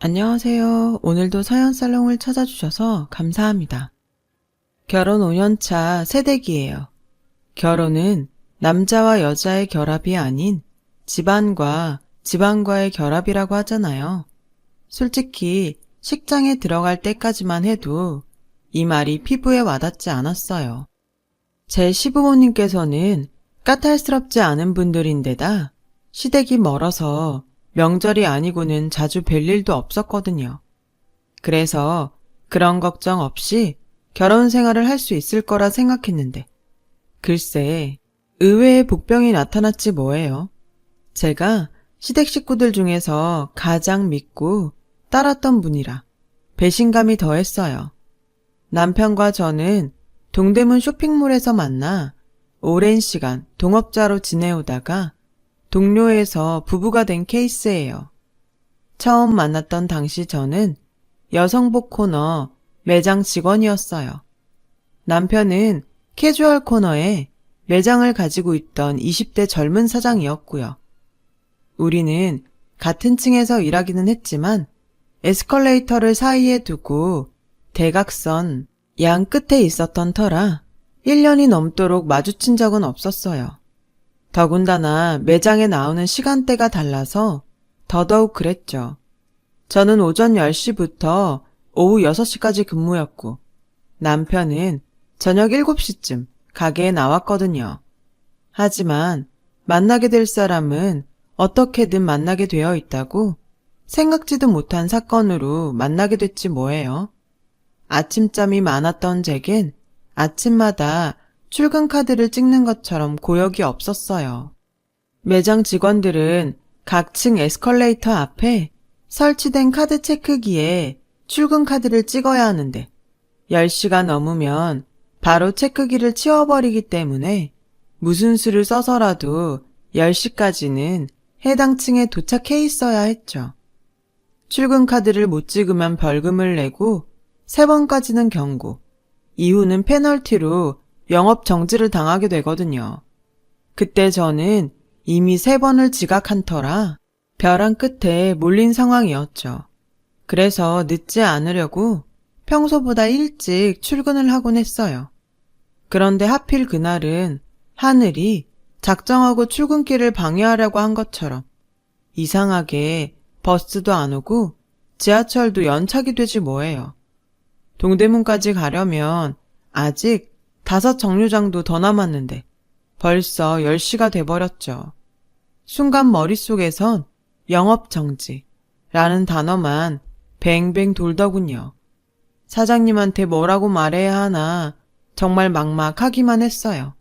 안녕하세요. 오늘도 서연살롱을 찾아주셔서 감사합니다. 결혼 5년차 새댁이에요. 결혼은 남자와 여자의 결합이 아닌 집안과 집안과의 결합이라고 하잖아요. 솔직히 식장에 들어갈 때까지만 해도 이 말이 피부에 와닿지 않았어요. 제 시부모님께서는 까탈스럽지 않은 분들인데다 시댁이 멀어서 명절이 아니고는 자주 뵐 일도 없었거든요. 그래서 그런 걱정 없이 결혼 생활을 할 수 있을 거라 생각했는데 글쎄 의외의 복병이 나타났지 뭐예요. 제가 시댁 식구들 중에서 가장 믿고 따랐던 분이라 배신감이 더했어요. 남편과 저는 동대문 쇼핑몰에서 만나 오랜 시간 동업자로 지내오다가 동료에서 부부가 된 케이스예요. 처음 만났던 당시 저는 여성복 코너 매장 직원이었어요. 남편은 캐주얼 코너에 매장을 가지고 있던 20대 젊은 사장이었고요. 우리는 같은 층에서 일하기는 했지만 에스컬레이터를 사이에 두고 대각선 양 끝에 있었던 터라 1년이 넘도록 마주친 적은 없었어요. 더군다나 매장에 나오는 시간대가 달라서 더더욱 그랬죠. 저는 오전 10시부터 오후 6시까지 근무였고 남편은 저녁 7시쯤 가게에 나왔거든요. 하지만 만나게 될 사람은 어떻게든 만나게 되어 있다고 생각지도 못한 사건으로 만나게 됐지 뭐예요. 아침잠이 많았던 제겐 아침마다 출근 카드를 찍는 것처럼 고역이 없었어요. 매장 직원들은 각 층 에스컬레이터 앞에 설치된 카드 체크기에 출근 카드를 찍어야 하는데 10시가 넘으면 바로 체크기를 치워버리기 때문에 무슨 수를 써서라도 10시까지는 해당 층에 도착해 있어야 했죠. 출근 카드를 못 찍으면 벌금을 내고 3번까지는 경고, 이후는 페널티로 영업 정지를 당하게 되거든요. 그때 저는 이미 3번을 지각한 터라 벼랑 끝에 몰린 상황이었죠. 그래서 늦지 않으려고 평소보다 일찍 출근을 하곤 했어요. 그런데 하필 그날은 하늘이 작정하고 출근길을 방해하려고 한 것처럼 이상하게 버스도 안 오고 지하철도 연착이 되지 뭐예요. 동대문까지 가려면 아직 5정류장도 더 남았는데 벌써 10시가 돼버렸죠. 순간 머릿속에선 영업정지라는 단어만 뱅뱅 돌더군요. 사장님한테 뭐라고 말해야 하나 정말 막막하기만 했어요.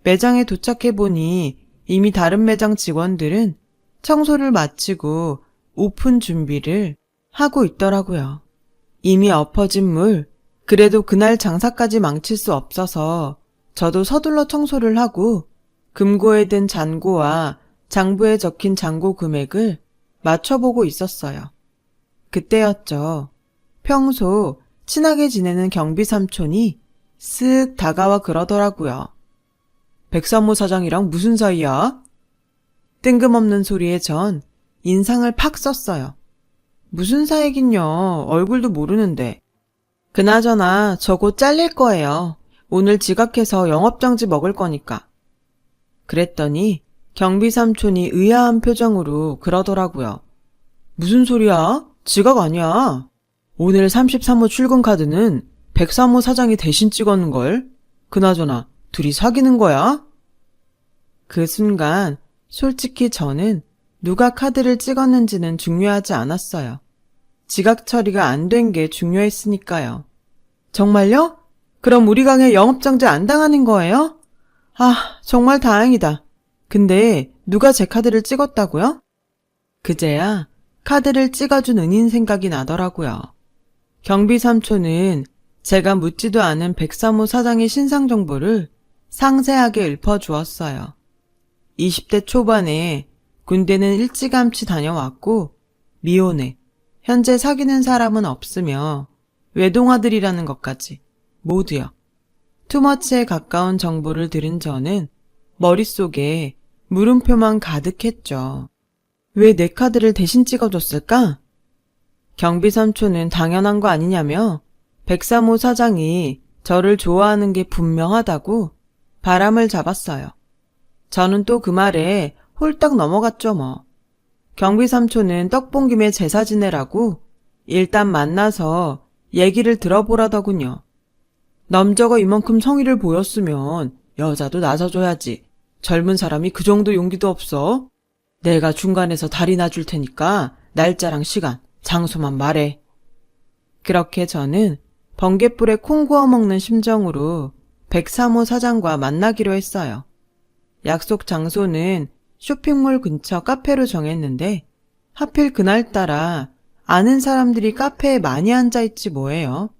매장에 도착해보니 이미 다른 매장 직원들은 청소를 마치고 오픈 준비를 하고 있더라고요. 이미 엎어진 물, 그래도 그날 장사까지 망칠 수 없어서 저도 서둘러 청소를 하고 금고에 든 잔고와 장부에 적힌 잔고 금액을 맞춰보고 있었어요. 그때였죠. 평소 친하게 지내는 경비 삼촌이 쓱 다가와 그러더라고요. 백삼호 사장이랑 무슨 사이야? 뜬금없는 소리에 전 인상을 팍 썼어요. 무슨 사이긴요. 얼굴도 모르는데. 그나저나 저 곧 잘릴 거예요. 오늘 지각해서 영업정지 먹을 거니까. 그랬더니 경비 삼촌이 의아한 표정으로 그러더라고요. 무슨 소리야? 지각 아니야. 오늘 33호 출근 카드는 103호 사장이 대신 찍었는걸. 그나저나 둘이 사귀는 거야? 그 순간 솔직히 저는 누가 카드를 찍었는지는 중요하지 않았어요. 지각 처리가 안 된 게 중요했으니까요. 정말요? 그럼 우리 가게 영업정지 안 당하는 거예요? 아, 정말 다행이다. 근데 누가 제 카드를 찍었다고요? 그제야 카드를 찍어준 은인 생각이 나더라고요. 경비 삼촌은 제가 묻지도 않은 103호 사장의 신상 정보를 상세하게 읊어주었어요. 20대 초반에 군대는 일찌감치 다녀왔고 미혼에 현재 사귀는 사람은 없으며 외동아들이라는 것까지 모두요. 투머치에 가까운 정보를 들은 저는 머릿속에 물음표만 가득했죠. 왜 내 카드를 대신 찍어줬을까? 경비삼촌은 당연한 거 아니냐며 백삼호 사장이 저를 좋아하는 게 분명하다고 바람을 잡았어요. 저는 또 그 말에 홀딱 넘어갔죠 뭐. 경비삼촌은 떡 본 김에 제사 지내라고 일단 만나서 얘기를 들어보라더군요. 남자가 이만큼 성의를 보였으면 여자도 나서줘야지. 젊은 사람이 그 정도 용기도 없어? 내가 중간에서 다리 놔줄 테니까 날짜랑 시간, 장소만 말해. 그렇게 저는 번갯불에 콩 구워 먹는 심정으로 103호 사장과 만나기로 했어요. 약속 장소는 쇼핑몰 근처 카페로 정했는데 하필 그날따라 아는 사람들이 카페에 많이 앉아있지 뭐예요.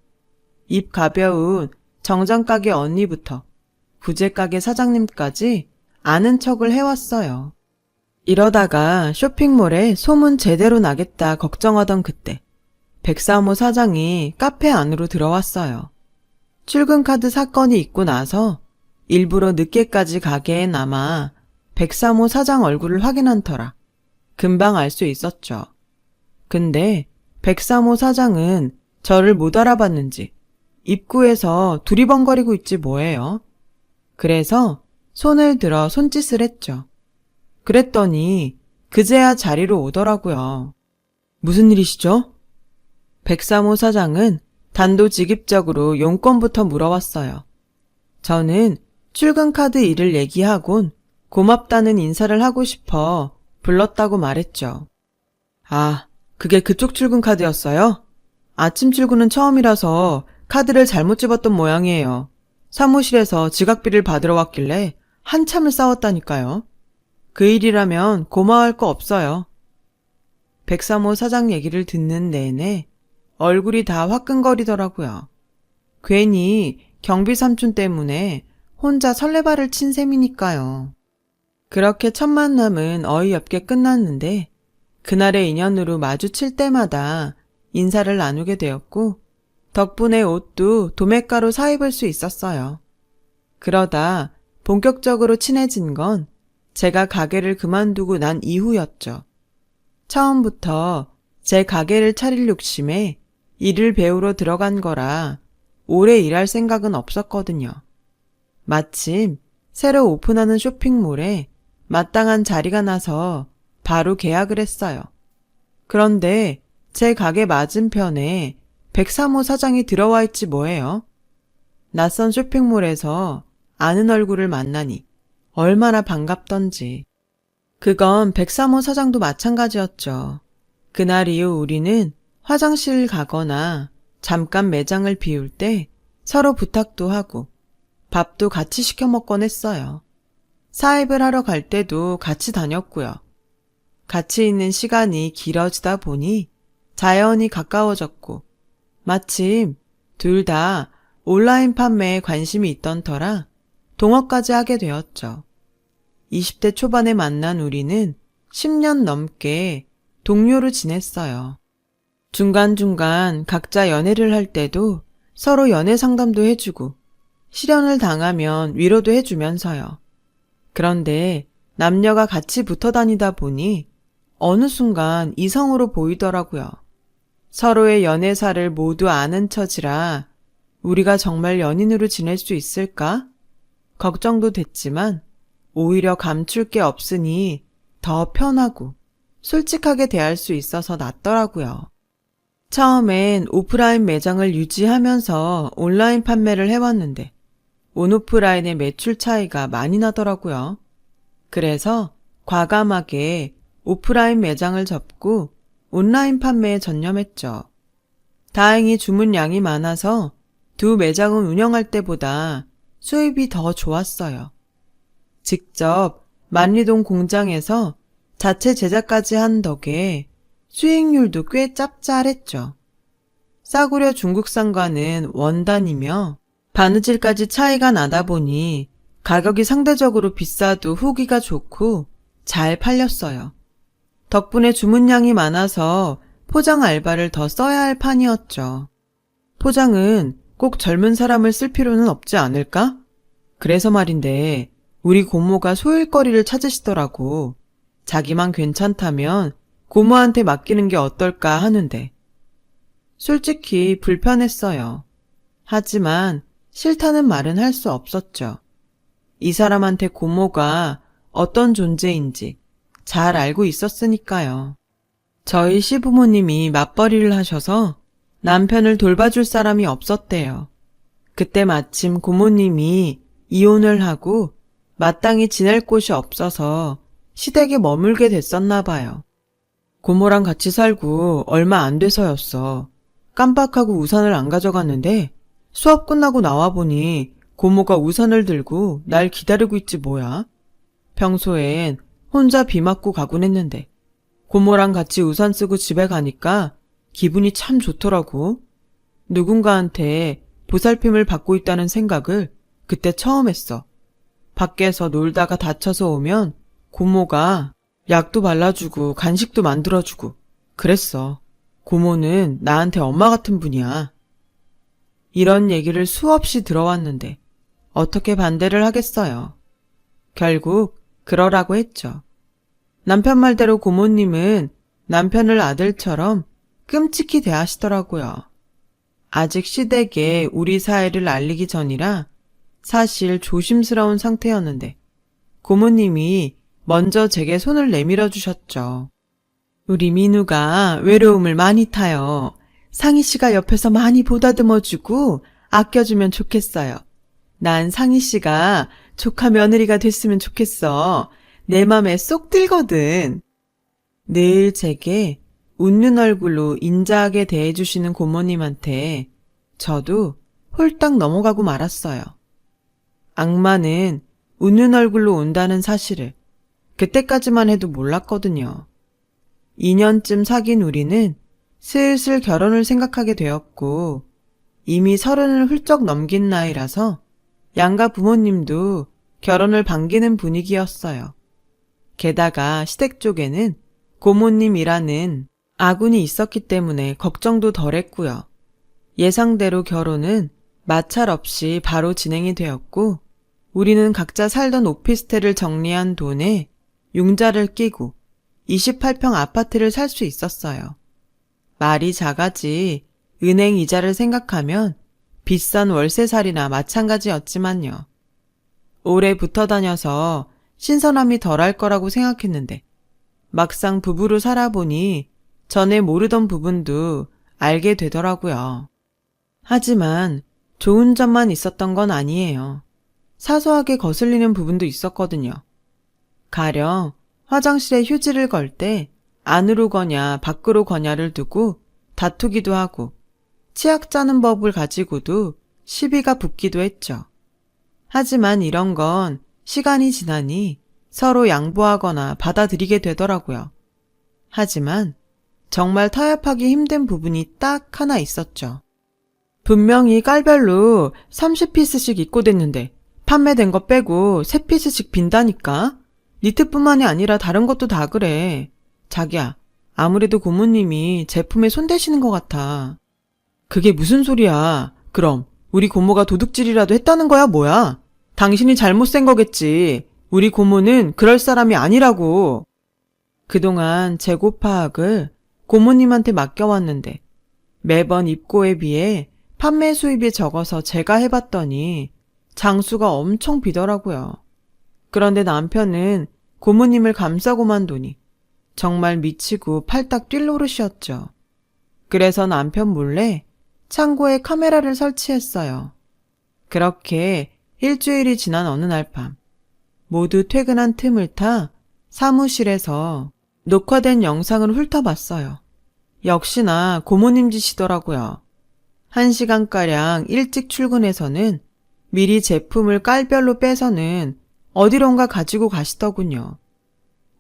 입 가벼운 정장가게 언니부터 부제가게 사장님까지 아는 척을 해왔어요. 이러다가 쇼핑몰에 소문 제대로 나겠다 걱정하던 그때 103호 사장이 카페 안으로 들어왔어요. 출근카드 사건이 있고 나서 일부러 늦게까지 가게에 남아 103호 사장 얼굴을 확인한 터라 금방 알 수 있었죠. 근데 103호 사장은 저를 못 알아봤는지 입구에서 두리번거리고 있지 뭐예요. 그래서 손을 들어 손짓을 했죠. 그랬더니 그제야 자리로 오더라고요. 무슨 일이시죠? 103호 사장은 단도직입적으로 용건부터 물어왔어요. 저는 출근카드 일을 얘기하곤 고맙다는 인사를 하고 싶어 불렀다고 말했죠. 아, 그게 그쪽 출근카드였어요? 아침 출근은 처음이라서 카드를 잘못 집었던 모양이에요. 사무실에서 지각비를 받으러 왔길래 한참을 싸웠다니까요. 그 일이라면 고마워할 거 없어요. 103호 사장 얘기를 듣는 내내 얼굴이 다 화끈거리더라고요. 괜히 경비삼촌 때문에 혼자 설레발을 친 셈이니까요. 그렇게 첫 만남은 어이없게 끝났는데 그날의 인연으로 마주칠 때마다 인사를 나누게 되었고 덕분에 옷도 도매가로 사입을 수 있었어요. 그러다 본격적으로 친해진 건 제가 가게를 그만두고 난 이후였죠. 처음부터 제 가게를 차릴 욕심에 일을 배우러 들어간 거라 오래 일할 생각은 없었거든요. 마침 새로 오픈하는 쇼핑몰에 마땅한 자리가 나서 바로 계약을 했어요. 그런데 제 가게 맞은편에 103호 사장이 들어와 있지 뭐예요. 낯선 쇼핑몰에서 아는 얼굴을 만나니 얼마나 반갑던지. 그건 103호 사장도 마찬가지였죠. 그날 이후 우리는 화장실 가거나 잠깐 매장을 비울 때 서로 부탁도 하고 밥도 같이 시켜 먹곤 했어요. 사입을 하러 갈 때도 같이 다녔고요. 같이 있는 시간이 길어지다 보니 자연히 가까워졌고 마침 둘 다 온라인 판매에 관심이 있던 터라 동업까지 하게 되었죠. 20대 초반에 만난 우리는 10년 넘게 동료로 지냈어요. 중간중간 각자 연애를 할 때도 서로 연애 상담도 해주고 실연을 당하면 위로도 해주면서요. 그런데 남녀가 같이 붙어 다니다 보니 어느 순간 이성으로 보이더라고요. 서로의 연애사를 모두 아는 처지라 우리가 정말 연인으로 지낼 수 있을까? 걱정도 됐지만 오히려 감출 게 없으니 더 편하고 솔직하게 대할 수 있어서 낫더라고요. 처음엔 오프라인 매장을 유지하면서 온라인 판매를 해왔는데 온오프라인의 매출 차이가 많이 나더라고요. 그래서 과감하게 오프라인 매장을 접고 온라인 판매에 전념했죠. 다행히 주문량이 많아서 두 매장을 운영할 때보다 수입이 더 좋았어요. 직접 만리동 공장에서 자체 제작까지 한 덕에 수익률도 꽤 짭짤했죠. 싸구려 중국산과는 원단이며 바느질까지 차이가 나다 보니 가격이 상대적으로 비싸도 후기가 좋고 잘 팔렸어요. 덕분에 주문량이 많아서 포장 알바를 더 써야 할 판이었죠. 포장은 꼭 젊은 사람을 쓸 필요는 없지 않을까? 그래서 말인데 우리 고모가 소일거리를 찾으시더라고. 자기만 괜찮다면 고모한테 맡기는 게 어떨까 하는데 솔직히 불편했어요. 하지만 싫다는 말은 할 수 없었죠. 이 사람한테 고모가 어떤 존재인지 잘 알고 있었으니까요. 저희 시부모님이 맞벌이를 하셔서 남편을 돌봐줄 사람이 없었대요. 그때 마침 고모님이 이혼을 하고 마땅히 지낼 곳이 없어서 시댁에 머물게 됐었나 봐요. 고모랑 같이 살고 얼마 안 돼서였어. 깜빡하고 우산을 안 가져갔는데 수업 끝나고 나와보니 고모가 우산을 들고 날 기다리고 있지 뭐야. 평소엔 혼자 비 맞고 가곤 했는데 고모랑 같이 우산 쓰고 집에 가니까 기분이 참 좋더라고. 누군가한테 보살핌을 받고 있다는 생각을 그때 처음 했어. 밖에서 놀다가 다쳐서 오면 고모가 약도 발라주고 간식도 만들어주고 그랬어. 고모는 나한테 엄마 같은 분이야. 이런 얘기를 수없이 들어왔는데 어떻게 반대를 하겠어요. 결국 그러라고 했죠. 남편 말대로 고모님은 남편을 아들처럼 끔찍히 대하시더라고요. 아직 시댁에 우리 사이를 알리기 전이라 사실 조심스러운 상태였는데 고모님이 먼저 제게 손을 내밀어 주셨죠. 우리 민우가 외로움을 많이 타요. 상희 씨가 옆에서 많이 보다듬어주고 아껴주면 좋겠어요. 난 상희 씨가 조카 며느리가 됐으면 좋겠어. 내 맘에 쏙 들거든. 늘 제게 웃는 얼굴로 인자하게 대해주시는 고모님한테 저도 홀딱 넘어가고 말았어요. 악마는 웃는 얼굴로 온다는 사실을 그때까지만 해도 몰랐거든요. 2년쯤 사귄 우리는 슬슬 결혼을 생각하게 되었고 이미 30을 훌쩍 넘긴 나이라서 양가 부모님도 결혼을 반기는 분위기였어요. 게다가 시댁 쪽에는 고모님이라는 아군이 있었기 때문에 걱정도 덜했고요. 예상대로 결혼은 마찰 없이 바로 진행이 되었고 우리는 각자 살던 오피스텔을 정리한 돈에 융자를 끼고 28평 아파트를 살 수 있었어요. 말이 작아지 은행 이자를 생각하면 비싼 월세살이나 마찬가지였지만요. 오래 붙어 다녀서 신선함이 덜할 거라고 생각했는데 막상 부부로 살아보니 전에 모르던 부분도 알게 되더라고요. 하지만 좋은 점만 있었던 건 아니에요. 사소하게 거슬리는 부분도 있었거든요. 가령 화장실에 휴지를 걸 때 안으로 거냐 밖으로 거냐를 두고 다투기도 하고 치약 짜는 법을 가지고도 시비가 붙기도 했죠. 하지만 이런 건 시간이 지나니 서로 양보하거나 받아들이게 되더라고요. 하지만 정말 타협하기 힘든 부분이 딱 하나 있었죠. 분명히 깔별로 30피스씩 입고 됐는데 판매된 거 빼고 3피스씩 빈다니까? 니트뿐만이 아니라 다른 것도 다 그래. 자기야, 아무래도 고모님이 제품에 손대시는 것 같아. 그게 무슨 소리야. 그럼 우리 고모가 도둑질이라도 했다는 거야 뭐야? 당신이 잘못 센 거겠지. 우리 고모는 그럴 사람이 아니라고. 그동안 재고 파악을 고모님한테 맡겨왔는데 매번 입고에 비해 판매 수입이 적어서 제가 해봤더니 장수가 엄청 비더라고요. 그런데 남편은 고모님을 감싸고만 두니 정말 미치고 팔딱 뛸 노릇이었죠. 그래서 남편 몰래 창고에 카메라를 설치했어요. 그렇게 일주일이 지난 어느 날 밤 모두 퇴근한 틈을 타 사무실에서 녹화된 영상을 훑어봤어요. 역시나 고모님 짓이더라고요. 1시간가량 일찍 출근해서는 미리 제품을 깔별로 빼서는 어디론가 가지고 가시더군요.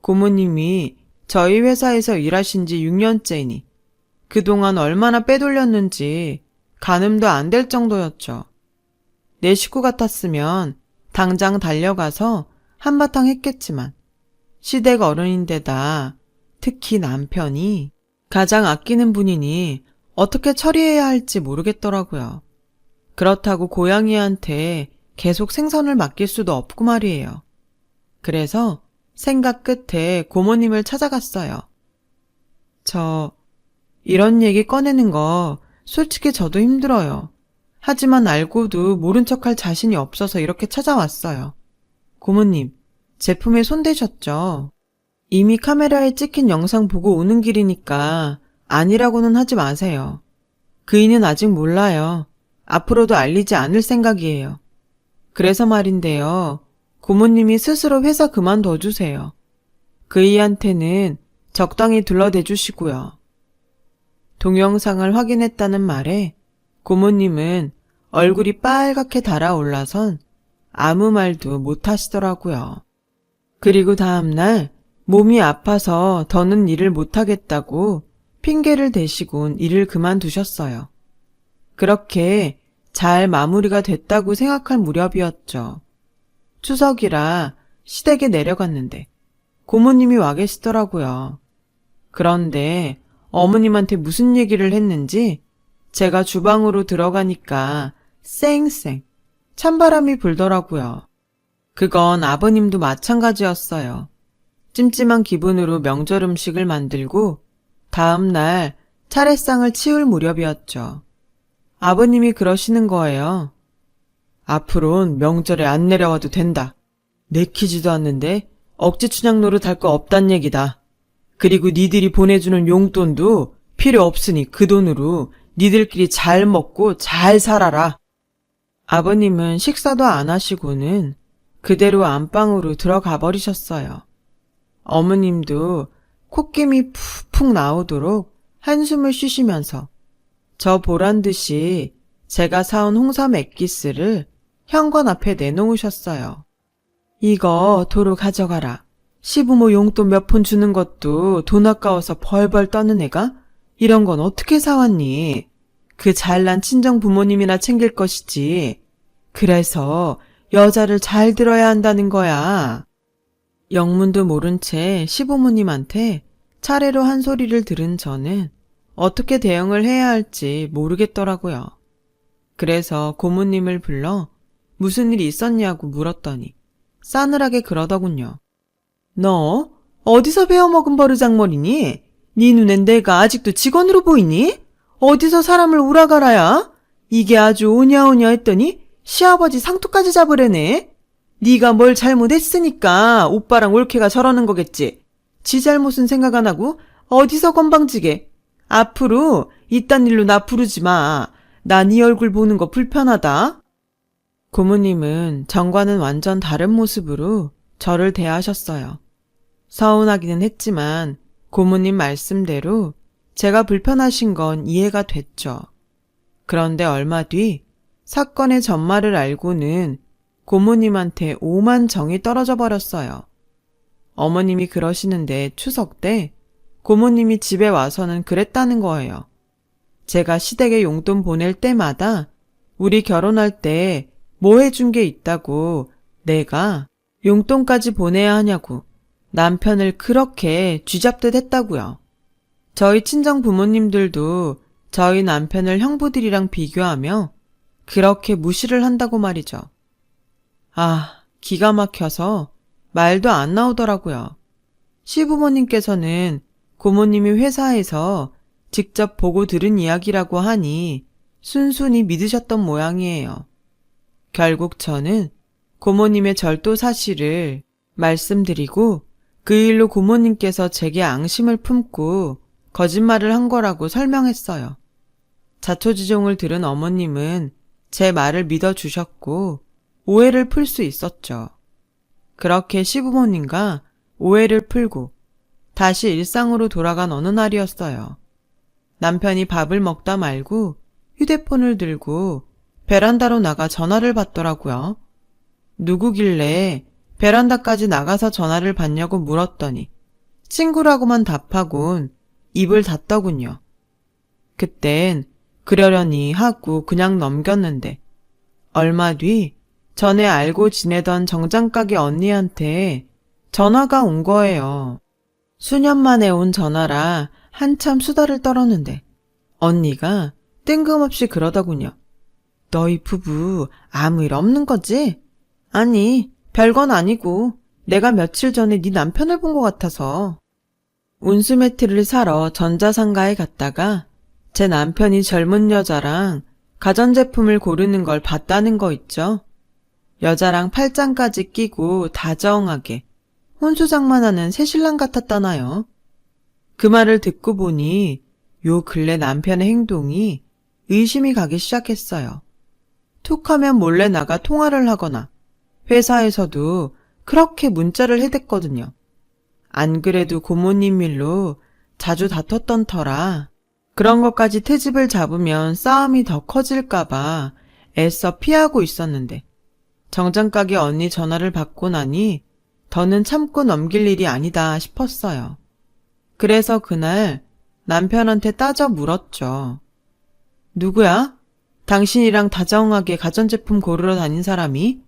고모님이 저희 회사에서 일하신 지 6년째이니 그동안 얼마나 빼돌렸는지 가늠도 안 될 정도였죠. 내 식구 같았으면 당장 달려가서 한바탕 했겠지만 시댁 어른인데다 특히 남편이 가장 아끼는 분이니 어떻게 처리해야 할지 모르겠더라고요. 그렇다고 고양이한테 계속 생선을 맡길 수도 없고 말이에요. 그래서 생각 끝에 고모님을 찾아갔어요. 이런 얘기 꺼내는 거 솔직히 저도 힘들어요. 하지만 알고도 모른 척할 자신이 없어서 이렇게 찾아왔어요. 고모님, 제품에 손대셨죠? 이미 카메라에 찍힌 영상 보고 오는 길이니까 아니라고는 하지 마세요. 그이는 아직 몰라요. 앞으로도 알리지 않을 생각이에요. 그래서 말인데요. 고모님이 스스로 회사 그만둬 주세요. 그이한테는 적당히 둘러대 주시고요. 동영상을 확인했다는 말에 고모님은 얼굴이 빨갛게 달아올라선 아무 말도 못 하시더라고요. 그리고 다음날 몸이 아파서 더는 일을 못하겠다고 핑계를 대시곤 일을 그만두셨어요. 그렇게 잘 마무리가 됐다고 생각할 무렵이었죠. 추석이라 시댁에 내려갔는데 고모님이 와 계시더라고요. 그런데 어머님한테 무슨 얘기를 했는지 제가 주방으로 들어가니까 쌩쌩 찬바람이 불더라고요. 그건 아버님도 마찬가지였어요. 찜찜한 기분으로 명절 음식을 만들고 다음 날 차례상을 치울 무렵이었죠. 아버님이 그러시는 거예요. 앞으론 명절에 안 내려와도 된다. 내키지도 않는데 억지 춘향 노릇할 거 없단 얘기다. 그리고 니들이 보내주는 용돈도 필요 없으니 그 돈으로 니들끼리 잘 먹고 잘 살아라. 아버님은 식사도 안 하시고는 그대로 안방으로 들어가 버리셨어요. 어머님도 콧김이 푹푹 나오도록 한숨을 쉬시면서 저 보란 듯이 제가 사온 홍삼 액기스를 현관 앞에 내놓으셨어요. 이거 도로 가져가라. 시부모 용돈 몇 푼 주는 것도 돈 아까워서 벌벌 떠는 애가 이런 건 어떻게 사왔니? 그 잘난 친정 부모님이나 챙길 것이지. 그래서 여자를 잘 들어야 한다는 거야. 영문도 모른 채 시부모님한테 차례로 한 소리를 들은 저는 어떻게 대응을 해야 할지 모르겠더라고요. 그래서 고모님을 불러 무슨 일이 있었냐고 물었더니 싸늘하게 그러더군요. 너 어디서 배워먹은 버르장머리니? 네 눈엔 내가 아직도 직원으로 보이니? 어디서 사람을 오라가라야? 이게 아주 오냐오냐 했더니 시아버지 상투까지 잡으래네. 네가 뭘 잘못했으니까 오빠랑 올케가 저러는 거겠지. 지 잘못은 생각 안 하고 어디서 건방지게. 앞으로 이딴 일로 나 부르지 마. 나 네 얼굴 보는 거 불편하다. 고모님은 전과는 완전 다른 모습으로 저를 대하셨어요. 서운하기는 했지만 고모님 말씀대로 제가 불편하신 건 이해가 됐죠. 그런데 얼마 뒤 사건의 전말을 알고는 고모님한테 오만 정이 떨어져 버렸어요. 어머님이 그러시는데 추석 때 고모님이 집에 와서는 그랬다는 거예요. 제가 시댁에 용돈 보낼 때마다 우리 결혼할 때 뭐 해준 게 있다고 내가 용돈까지 보내야 하냐고 남편을 그렇게 쥐잡듯 했다고요. 저희 친정 부모님들도 저희 남편을 형부들이랑 비교하며 그렇게 무시를 한다고 말이죠. 아, 기가 막혀서 말도 안 나오더라고요. 시부모님께서는 고모님이 회사에서 직접 보고 들은 이야기라고 하니 순순히 믿으셨던 모양이에요. 결국 저는 고모님의 절도 사실을 말씀드리고 그 일로 고모님께서 제게 앙심을 품고 거짓말을 한 거라고 설명했어요. 자초지종을 들은 어머님은 제 말을 믿어주셨고 오해를 풀 수 있었죠. 그렇게 시부모님과 오해를 풀고 다시 일상으로 돌아간 어느 날이었어요. 남편이 밥을 먹다 말고 휴대폰을 들고 베란다로 나가 전화를 받더라고요. 누구길래 베란다까지 나가서 전화를 받냐고 물었더니 친구라고만 답하곤 입을 닫더군요. 그땐 그러려니 하고 그냥 넘겼는데 얼마 뒤 전에 알고 지내던 정장가게 언니한테 전화가 온 거예요. 수년 만에 온 전화라 한참 수다를 떨었는데 언니가 뜬금없이 그러더군요. 너희 부부 아무 일 없는 거지? 아니, 별건 아니고 내가 며칠 전에 네 남편을 본 것 같아서. 온수매트를 사러 전자상가에 갔다가 제 남편이 젊은 여자랑 가전제품을 고르는 걸 봤다는 거 있죠? 여자랑 팔짱까지 끼고 다정하게 혼수장만하는 새신랑 같았다나요? 그 말을 듣고 보니 요 근래 남편의 행동이 의심이 가기 시작했어요. 툭 하면 몰래 나가 통화를 하거나 회사에서도 그렇게 문자를 해댔거든요. 안 그래도 고모님 일로 자주 다퉜던 터라 그런 것까지 트집을 잡으면 싸움이 더 커질까봐 애써 피하고 있었는데 정장가게 언니 전화를 받고 나니 더는 참고 넘길 일이 아니다 싶었어요. 그래서 그날 남편한테 따져 물었죠. 누구야? 당신이랑 다정하게 가전제품 고르러 다닌 사람이?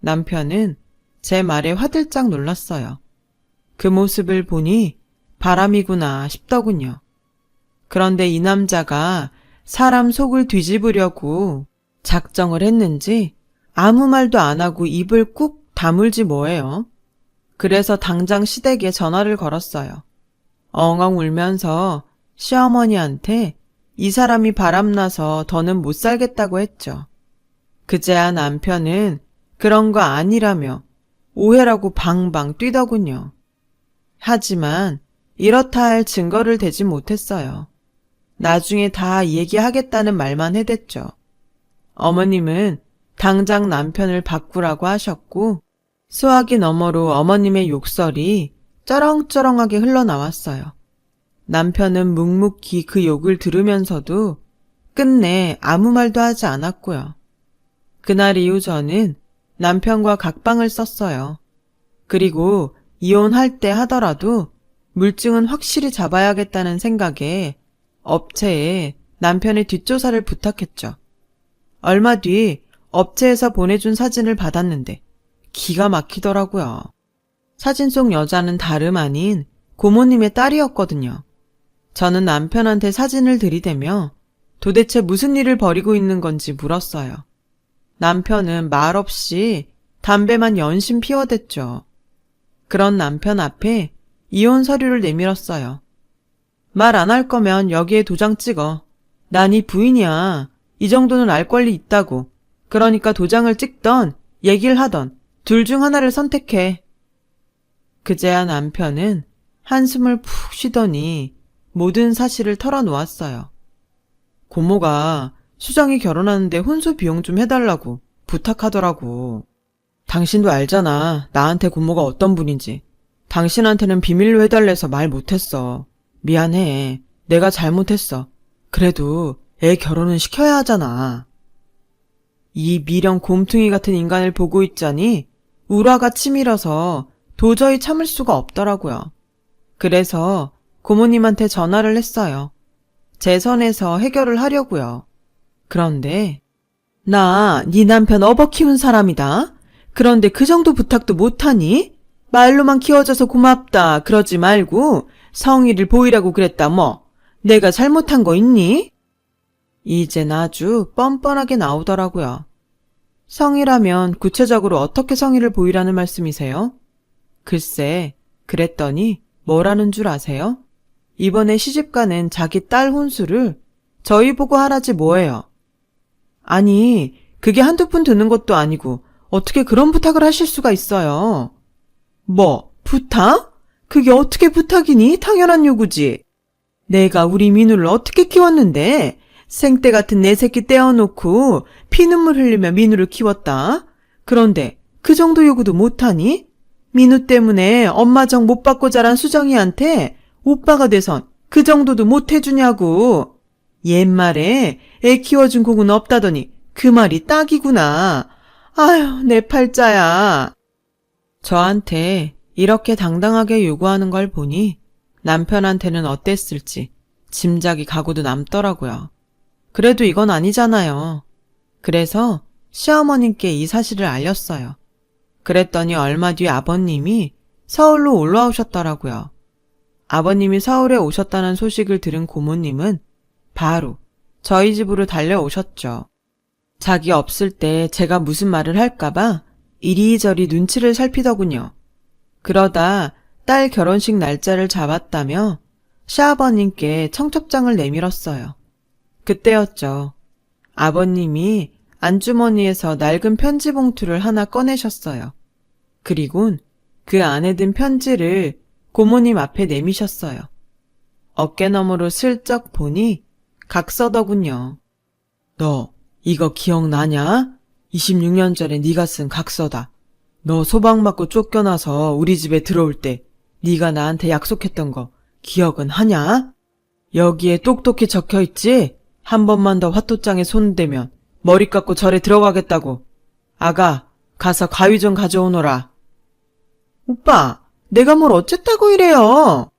남편은 제 말에 화들짝 놀랐어요. 그 모습을 보니 바람이구나 싶더군요. 그런데 이 남자가 사람 속을 뒤집으려고 작정을 했는지 아무 말도 안 하고 입을 꾹 다물지 뭐예요. 그래서 당장 시댁에 전화를 걸었어요. 엉엉 울면서 시어머니한테 이 사람이 바람나서 더는 못 살겠다고 했죠. 그제야 남편은 그런 거 아니라며 오해라고 방방 뛰더군요. 하지만 이렇다 할 증거를 대지 못했어요. 나중에 다 얘기하겠다는 말만 해댔죠. 어머님은 당장 남편을 바꾸라고 하셨고 수화기 너머로 어머님의 욕설이 쩌렁쩌렁하게 흘러나왔어요. 남편은 묵묵히 그 욕을 들으면서도 끝내 아무 말도 하지 않았고요. 그날 이후 저는 남편과 각방을 썼어요. 그리고 이혼할 때 하더라도 물증은 확실히 잡아야겠다는 생각에 업체에 남편의 뒷조사를 부탁했죠. 얼마 뒤 업체에서 보내준 사진을 받았는데 기가 막히더라고요. 사진 속 여자는 다름 아닌 고모님의 딸이었거든요. 저는 남편한테 사진을 들이대며 도대체 무슨 일을 벌이고 있는 건지 물었어요. 남편은 말없이 담배만 연신 피워댔죠. 그런 남편 앞에 이혼 서류를 내밀었어요. 말 안 할 거면 여기에 도장 찍어. 난 이 부인이야. 이 정도는 알 권리 있다고. 그러니까 도장을 찍던 얘기를 하던 둘 중 하나를 선택해. 그제야 남편은 한숨을 푹 쉬더니 모든 사실을 털어놓았어요. 고모가 수정이 결혼하는데 혼수 비용 좀 해달라고 부탁하더라고. 당신도 알잖아. 나한테 고모가 어떤 분인지. 당신한테는 비밀로 해달래서 말 못했어. 미안해. 내가 잘못했어. 그래도 애 결혼은 시켜야 하잖아. 이 미련 곰퉁이 같은 인간을 보고 있자니 우라가 치밀어서 도저히 참을 수가 없더라고요. 그래서 고모님한테 전화를 했어요. 제 선에서 해결을 하려고요. 그런데 나 네 남편 업어 키운 사람이다. 그런데 그 정도 부탁도 못하니? 말로만 키워줘서 고맙다 그러지 말고 성의를 보이라고 그랬다 뭐. 내가 잘못한 거 있니? 이젠 아주 뻔뻔하게 나오더라고요. 성의라면 구체적으로 어떻게 성의를 보이라는 말씀이세요? 글쎄, 그랬더니 뭐라는 줄 아세요? 이번에 시집가는 자기 딸 혼수를 저희 보고 하라지 뭐예요. 아니, 그게 한두 푼 드는 것도 아니고 어떻게 그런 부탁을 하실 수가 있어요. 뭐, 부탁? 그게 어떻게 부탁이니? 당연한 요구지. 내가 우리 민우를 어떻게 키웠는데 생떼 같은 내 새끼 떼어놓고 피눈물 흘리며 민우를 키웠다. 그런데 그 정도 요구도 못하니? 민우 때문에 엄마 정 못 받고 자란 수정이한테 오빠가 돼선 그 정도도 못해주냐고. 옛말에 애 키워준 공은 없다더니 그 말이 딱이구나. 아휴, 내 팔자야. 저한테 이렇게 당당하게 요구하는 걸 보니 남편한테는 어땠을지 짐작이 가고도 남더라고요. 그래도 이건 아니잖아요. 그래서 시어머님께 이 사실을 알렸어요. 그랬더니 얼마 뒤 아버님이 서울로 올라오셨더라고요. 아버님이 서울에 오셨다는 소식을 들은 고모님은 바로 저희 집으로 달려오셨죠. 자기 없을 때 제가 무슨 말을 할까봐 이리저리 눈치를 살피더군요. 그러다 딸 결혼식 날짜를 잡았다며 시아버님께 청첩장을 내밀었어요. 그때였죠. 아버님이 안주머니에서 낡은 편지 봉투를 하나 꺼내셨어요. 그리곤 그 안에 든 편지를 고모님 앞에 내미셨어요. 어깨너머로 슬쩍 보니 각서더군요. 너 이거 기억나냐? 26년 전에 네가 쓴 각서다. 너 소방 맞고 쫓겨나서 우리 집에 들어올 때 네가 나한테 약속했던 거 기억은 하냐? 여기에 똑똑히 적혀있지? 한 번만 더 화토장에 손대면 머리 깎고 절에 들어가겠다고. 아가, 가서 가위 좀 가져오너라. 오빠, 내가 뭘 어쨌다고 이래요?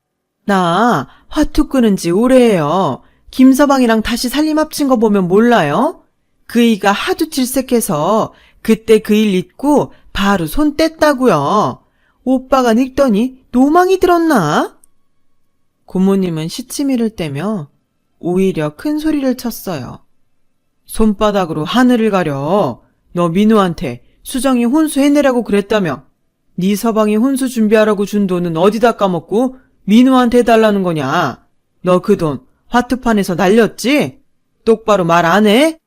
나 화투 끄는 지 오래예요. 김서방이랑 다시 살림 합친 거 보면 몰라요? 그이가 하도 질색해서 그때 그 일 잊고 바로 손 뗐다고요. 오빠가 늙더니 노망이 들었나? 고모님은 시치미를 떼며 오히려 큰 소리를 쳤어요. 손바닥으로 하늘을 가려. 너 민우한테 수정이 혼수 해내라고 그랬다며. 네 서방이 혼수 준비하라고 준 돈은 어디다 까먹고 민우한테 해달라는 거냐? 너 그 돈 화투판에서 날렸지? 똑바로 말 안 해?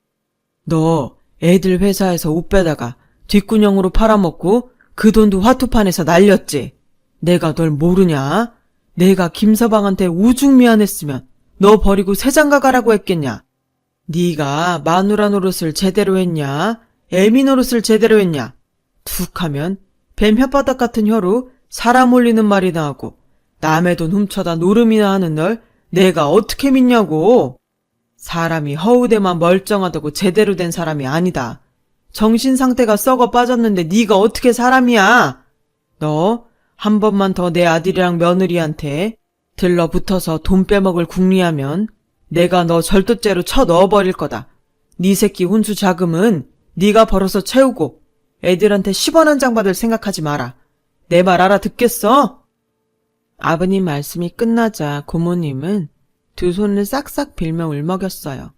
너 애들 회사에서 옷 빼다가 뒷구녕으로 팔아먹고 그 돈도 화투판에서 날렸지? 내가 널 모르냐? 내가 김서방한테 오죽 미안했으면 너 버리고 새장가 가라고 했겠냐? 네가 마누라 노릇을 제대로 했냐? 애미 노릇을 제대로 했냐? 툭 하면 뱀 혓바닥 같은 혀로 사람 올리는 말이나 하고 남의 돈 훔쳐다 노름이나 하는 널 내가 어떻게 믿냐고. 사람이 허우대만 멀쩡하다고 제대로 된 사람이 아니다. 정신 상태가 썩어 빠졌는데 네가 어떻게 사람이야. 너 한 번만 더 내 아들이랑 며느리한테 들러붙어서 돈 빼먹을 궁리하면 내가 너 절도죄로 쳐 넣어버릴 거다. 네 새끼 혼수 자금은 네가 벌어서 채우고 애들한테 10원 한 장 받을 생각하지 마라. 내 말 알아듣겠어? 아버님 말씀이 끝나자 고모님은 두 손을 싹싹 빌며 울먹였어요.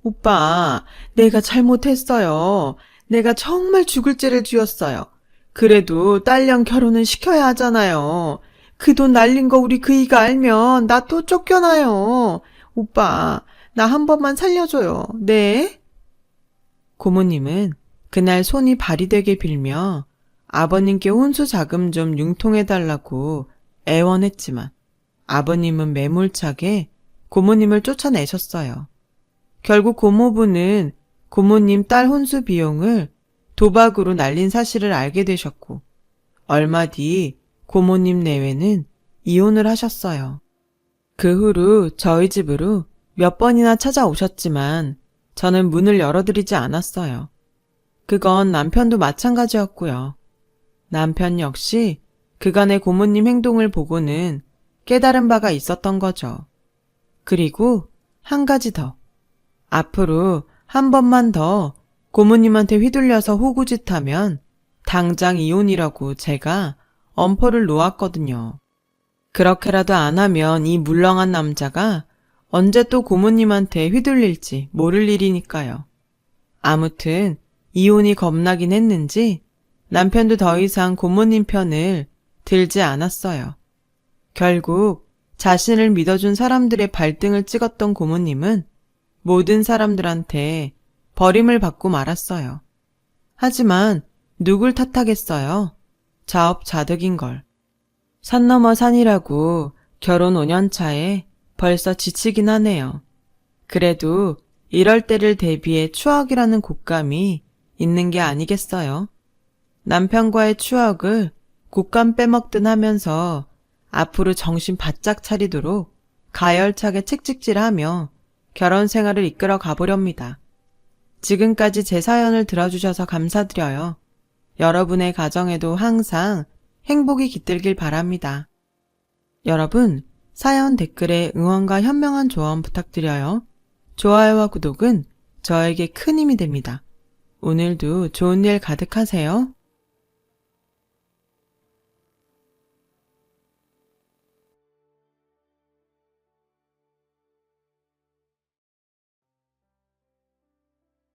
오빠, 내가 잘못했어요. 내가 정말 죽을 죄를 지었어요. 그래도 딸랑 결혼은 시켜야 하잖아요. 그 돈 날린 거 우리 그이가 알면 나 또 쫓겨나요. 오빠, 나 한 번만 살려줘요. 네? 고모님은 그날 손이 발이 되게 빌며 아버님께 혼수 자금 좀 융통해달라고 애원했지만 아버님은 매몰차게 고모님을 쫓아내셨어요. 결국 고모부는 고모님 딸 혼수 비용을 도박으로 날린 사실을 알게 되셨고 얼마 뒤 고모님 내외는 이혼을 하셨어요. 그 후로 저희 집으로 몇 번이나 찾아오셨지만 저는 문을 열어드리지 않았어요. 그건 남편도 마찬가지였고요. 남편 역시 그간의 고모님 행동을 보고는 깨달은 바가 있었던 거죠. 그리고 한 가지 더. 앞으로 한 번만 더 고모님한테 휘둘려서 호구짓하면 당장 이혼이라고 제가 엄포를 놓았거든요. 그렇게라도 안 하면 이 물렁한 남자가 언제 또 고모님한테 휘둘릴지 모를 일이니까요. 아무튼 이혼이 겁나긴 했는지 남편도 더 이상 고모님 편을 들지 않았어요. 결국 자신을 믿어준 사람들의 발등을 찍었던 고모님은 모든 사람들한테 버림을 받고 말았어요. 하지만 누굴 탓하겠어요? 자업자득인걸. 산 넘어 산이라고 결혼 5년 차에 벌써 지치긴 하네요. 그래도 이럴 때를 대비해 추억이라는 곶감이 있는 게 아니겠어요? 남편과의 추억을 곶감 빼먹든 하면서 앞으로 정신 바짝 차리도록 가열차게 책찍질하며 결혼 생활을 이끌어 가보렵니다. 지금까지 제 사연을 들어주셔서 감사드려요. 여러분의 가정에도 항상 행복이 깃들길 바랍니다. 여러분, 사연 댓글에 응원과 현명한 조언 부탁드려요. 좋아요와 구독은 저에게 큰 힘이 됩니다. 오늘도 좋은 일 가득하세요.